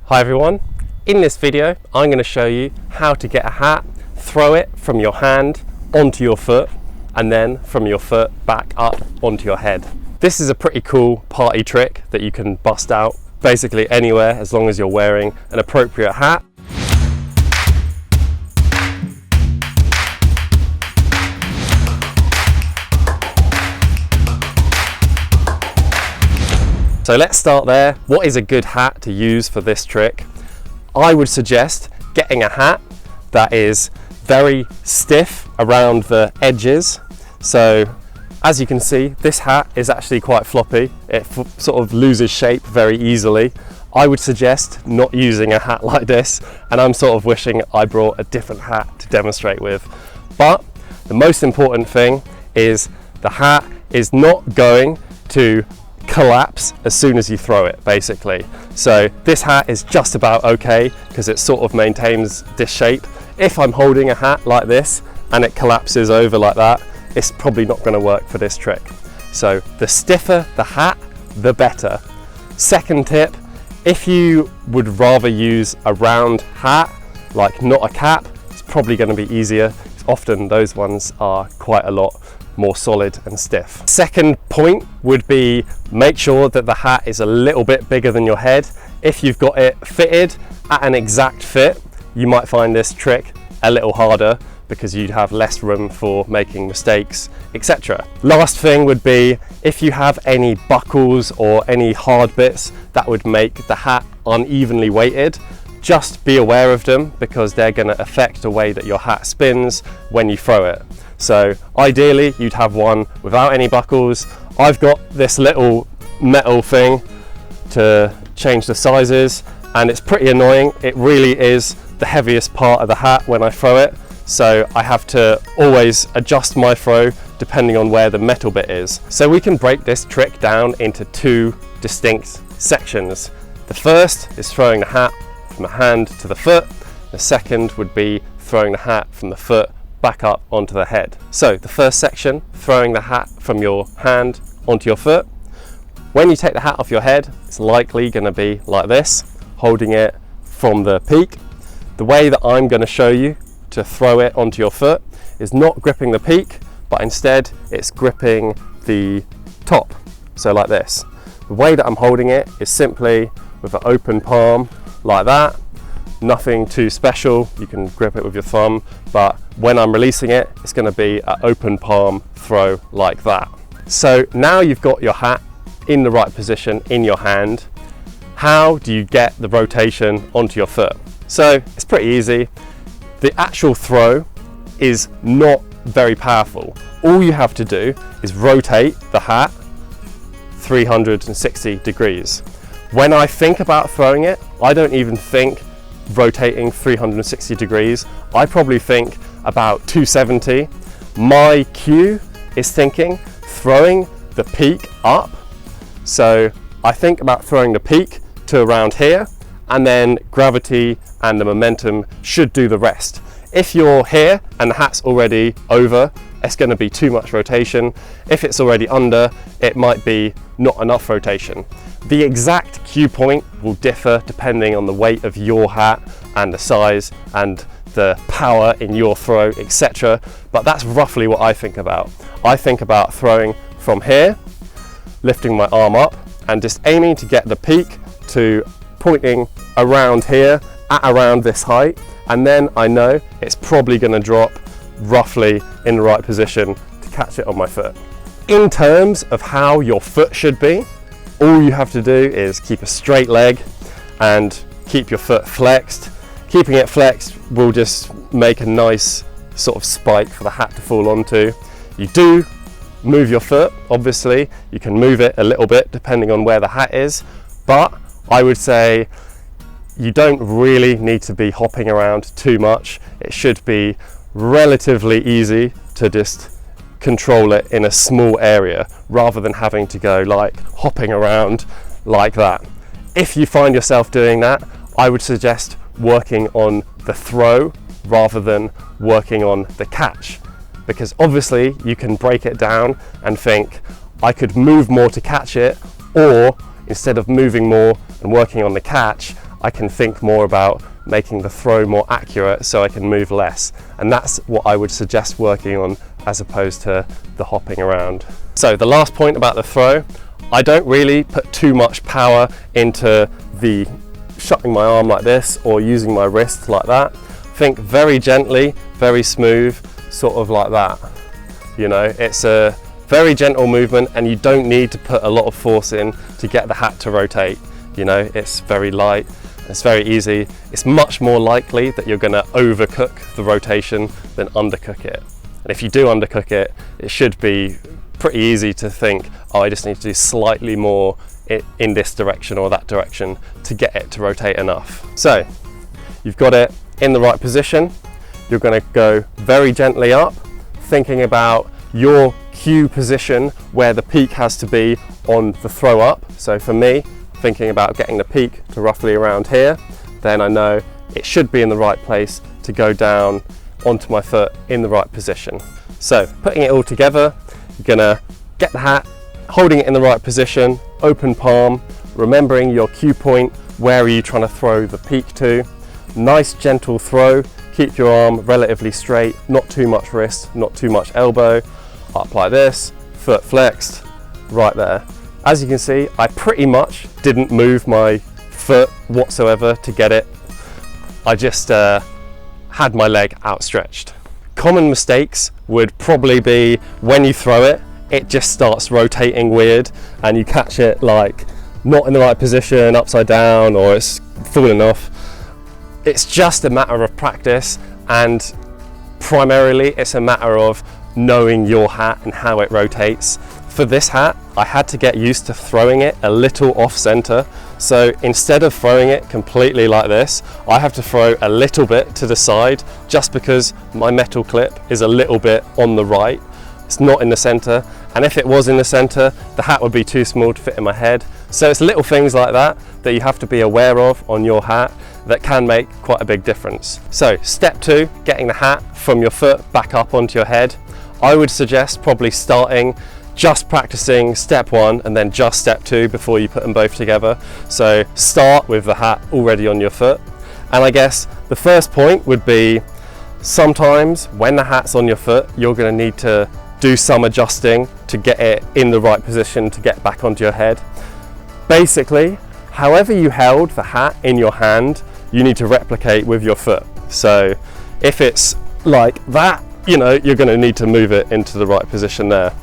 Hi everyone, in this video I'm going to show you how to get a hat, throw it from your hand onto your foot and then from your foot back up onto your head. This is a pretty cool party trick that you can bust out basically anywhere as long as you're wearing an appropriate hat. So let's start there. What is a good hat to use for this trick? I would suggest getting a hat that is very stiff around the edges. So as you can see, this hat is actually quite floppy. It sort of loses shape very easily. I would suggest not using a hat like this, and I'm sort of wishing I brought a different hat to demonstrate with. But the most important thing is the hat is not going to collapse as soon as you throw it, basically. So this hat is just about okay because it sort of maintains this shape. If I'm holding a hat like this and it collapses over like that, it's probably not going to work for this trick. So the stiffer the hat, the better. Second tip, if you would rather use a round hat, like not a cap, it's probably going to be easier. Often those ones are quite a lot more solid and stiff. Second point would be make sure that the hat is a little bit bigger than your head. If you've got it fitted at an exact fit, you might find this trick a little harder because you'd have less room for making mistakes, etc. Last thing would be if you have any buckles or any hard bits that would make the hat unevenly weighted, just be aware of them because they're going to affect the way that your hat spins when you throw it. So ideally you'd have one without any buckles. I've got this little metal thing to change the sizes and it's pretty annoying. It really is the heaviest part of the hat when I throw it. So I have to always adjust my throw depending on where the metal bit is. So we can break this trick down into two distinct sections. The first is throwing the hat from the hand to the foot. The second would be throwing the hat from the foot back up onto the head. So the first section, throwing the hat from your hand onto your foot. When you take the hat off your head, it's likely going to be like this, holding it from the peak. The way that I'm going to show you to throw it onto your foot is not gripping the peak, but instead it's gripping the top, so like this. The way that I'm holding it is simply with an open palm like that. Nothing too special, you can grip it with your thumb, but when I'm releasing it, it's going to be an open palm throw like that. So now you've got your hat in the right position in your hand, how do you get the rotation onto your foot? So it's pretty easy. The actual throw is not very powerful. All you have to do is rotate the hat 360 degrees. When I think about throwing it, I don't even think rotating 360 degrees. I probably think about 270. My cue is thinking throwing the peak up. So I think about throwing the peak to around here and then gravity and the momentum should do the rest. If you're here and the hat's already over, it's going to be too much rotation. If it's already under, it might be not enough rotation. The exact cue point will differ depending on the weight of your hat and the size and the power in your throw, etc. But that's roughly what I think about. I think about throwing from here, lifting my arm up and just aiming to get the peak to pointing around here at around this height, and then I know it's probably going to drop roughly in the right position to catch it on my foot. In terms of how your foot should be, all you have to do is keep a straight leg and keep your foot flexed. Keeping it flexed will just make a nice sort of spike for the hat to fall onto. You do move your foot, obviously. You can move it a little bit depending on where the hat is, but I would say you don't really need to be hopping around too much. It should be relatively easy to just control it in a small area rather than having to go like hopping around like that. If you find yourself doing that, I would suggest working on the throw rather than working on the catch, because obviously you can break it down and think I could move more to catch it, or instead of moving more and working on the catch, I can think more about making the throw more accurate so I can move less. And that's what I would suggest working on as opposed to the hopping around. So the last point about the throw, I don't really put too much power into the shutting my arm like this or using my wrist like that. Think very gently, very smooth, sort of like that. You know, it's a very gentle movement and you don't need to put a lot of force in to get the hat to rotate. You know, it's very light, it's very easy. It's much more likely that you're gonna overcook the rotation than undercook it. And if you do undercook it, it should be pretty easy to think, oh, I just need to do slightly more in this direction or that direction to get it to rotate enough. So you've got it in the right position. You're going to go very gently up, thinking about your cue position where the peak has to be on the throw up. So for me, thinking about getting the peak to roughly around here, then I know it should be in the right place to go down onto my foot in the right position. So putting it all together, you're going to get the hat, holding it in the right position, open palm, remembering your cue point, where are you trying to throw the peak to. Nice gentle throw, keep your arm relatively straight, not too much wrist, not too much elbow, up like this, foot flexed, right there. As you can see, I pretty much didn't move my foot whatsoever to get it. I just had my leg outstretched. Common mistakes would probably be when you throw it, it just starts rotating weird and you catch it like not in the right position, upside down, or it's falling off. It's just a matter of practice, and primarily it's a matter of knowing your hat and how it rotates. For this hat, I had to get used to throwing it a little off center. So instead of throwing it completely like this, I have to throw a little bit to the side just because my metal clip is a little bit on the right. It's not in the center, and if it was in the center, the hat would be too small to fit in my head. So it's little things like that that you have to be aware of on your hat that can make quite a big difference. So step 2, getting the hat from your foot back up onto your head. I would suggest probably starting just practicing step 1 and then just step 2 before you put them both together. So start with the hat already on your foot. And I guess the first point would be, sometimes when the hat's on your foot, you're going to need to do some adjusting to get it in the right position to get back onto your head. Basically, however you held the hat in your hand, you need to replicate with your foot. So if it's like that, you know, you're going to need to move it into the right position there.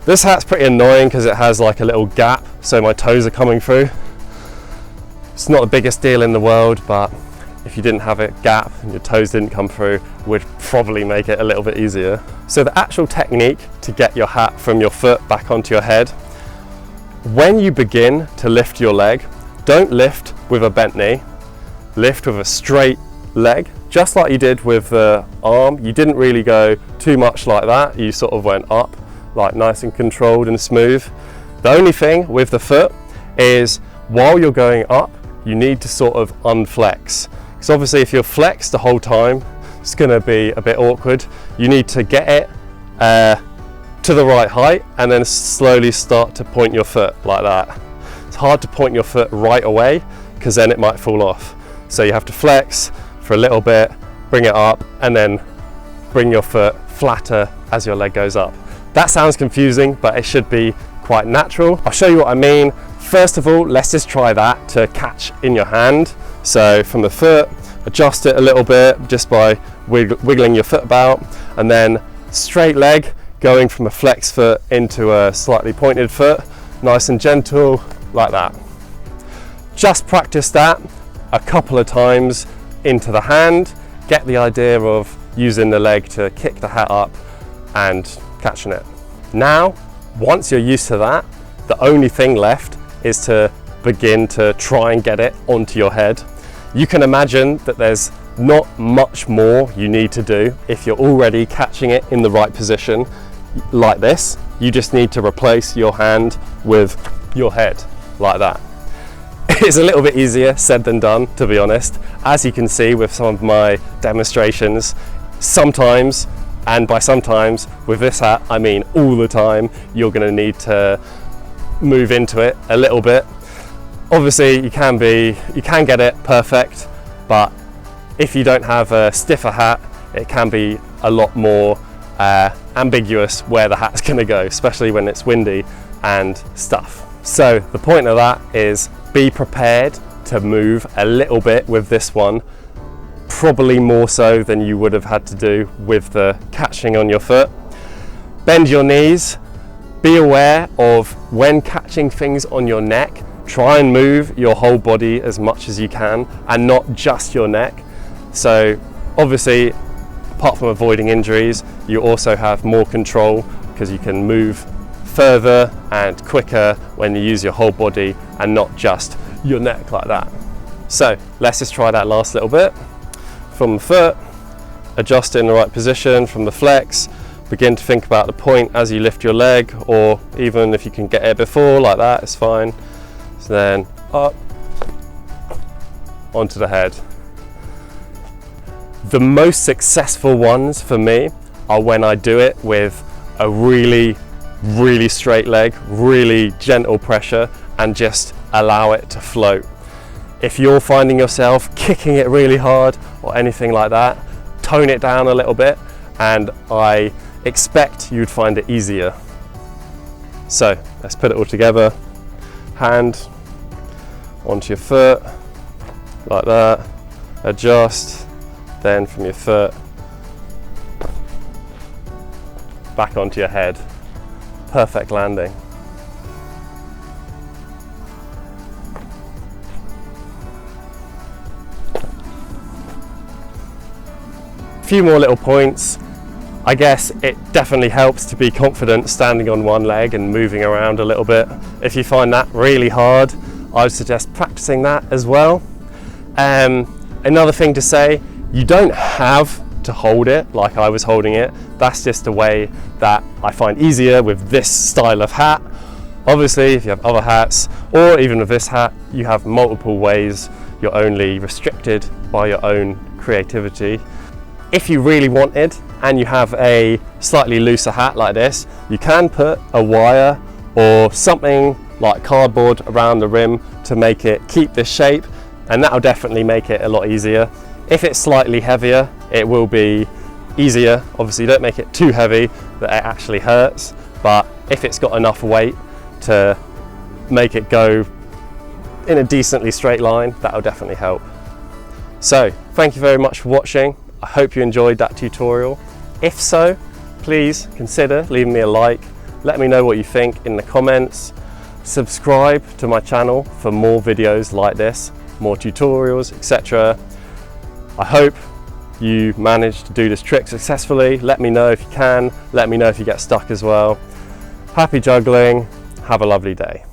This hat's pretty annoying because it has like a little gap, so my toes are coming through. It's not the biggest deal in the world, but if you didn't have a gap and your toes didn't come through, would probably make it a little bit easier. So the actual technique to get your hat from your foot back onto your head, when you begin to lift your leg, don't lift with a bent knee, lift with a straight leg, just like you did with the arm. You didn't really go too much like that, you sort of went up, like nice and controlled and smooth. The only thing with the foot is while you're going up, you need to sort of unflex. Because obviously if you're flexed the whole time, it's going to be a bit awkward. You need to get it to the right height and then slowly start to point your foot like that. It's hard to point your foot right away because then it might fall off. So you have to flex for a little bit, bring it up, and then bring your foot flatter as your leg goes up. That sounds confusing, but it should be quite natural. I'll show you what I mean. First of all, let's just try that to catch in your hand. So from the foot, adjust it a little bit just by wiggling your foot about, and then straight leg, going from a flex foot into a slightly pointed foot, nice and gentle, like that. Just practice that a couple of times into the hand, get the idea of using the leg to kick the hat up and catching it. Now, once you're used to that, the only thing left is to begin to try and get it onto your head. You can imagine that there's not much more you need to do if you're already catching it in the right position like this. You just need to replace your hand with your head like that. It's a little bit easier said than done, to be honest. As you can see with some of my demonstrations, sometimes, and by sometimes with this hat I mean all the time, you're going to need to move into it a little bit. Obviously you can get it perfect, but if you don't have a stiffer hat, it can be a lot more ambiguous where the hat's going to go, especially when it's windy and stuff. So the point of that is be prepared to move a little bit with this one, probably more so than you would have had to do with the catching on your foot. Bend your knees, be aware of when catching things on your neck, try and move your whole body as much as you can and not just your neck. So obviously, apart from avoiding injuries, you also have more control because you can move further and quicker when you use your whole body and not just your neck like that. So let's just try that last little bit. From the foot, adjust it in the right position. From the flex, begin to think about the point as you lift your leg, or even if you can get it before like that, it's fine. So then up, onto the head. The most successful ones for me are when I do it with a really straight leg, really gentle pressure, and just allow it to float. If you're finding yourself kicking it really hard or anything like that, tone it down a little bit, and I expect you'd find it easier. So let's put it all together. Hand onto your foot, like that, adjust, then from your foot, back onto your head. Perfect landing. A few more little points. I guess it definitely helps to be confident standing on one leg and moving around a little bit. If you find that really hard, I would suggest practicing that as well. Another thing to say, you don't have to hold it like I was holding it. That's just a way that I find easier with this style of hat. Obviously, if you have other hats, or even with this hat, you have multiple ways. You're only restricted by your own creativity. If you really wanted, and you have a slightly looser hat like this, you can put a wire or something like cardboard around the rim to make it keep this shape, and that'll definitely make it a lot easier. If it's slightly heavier, it will be easier. Obviously, don't make it too heavy that it actually hurts, but if it's got enough weight to make it go in a decently straight line, that'll definitely help. So, thank you very much for watching. I hope you enjoyed that tutorial. If so, please consider leaving me a like. Let me know what you think in the comments. Subscribe to my channel for more videos like this, more tutorials, etc. I hope you managed to do this trick successfully. Let me know if you can. Let me know if you get stuck as well. Happy juggling. Have a lovely day.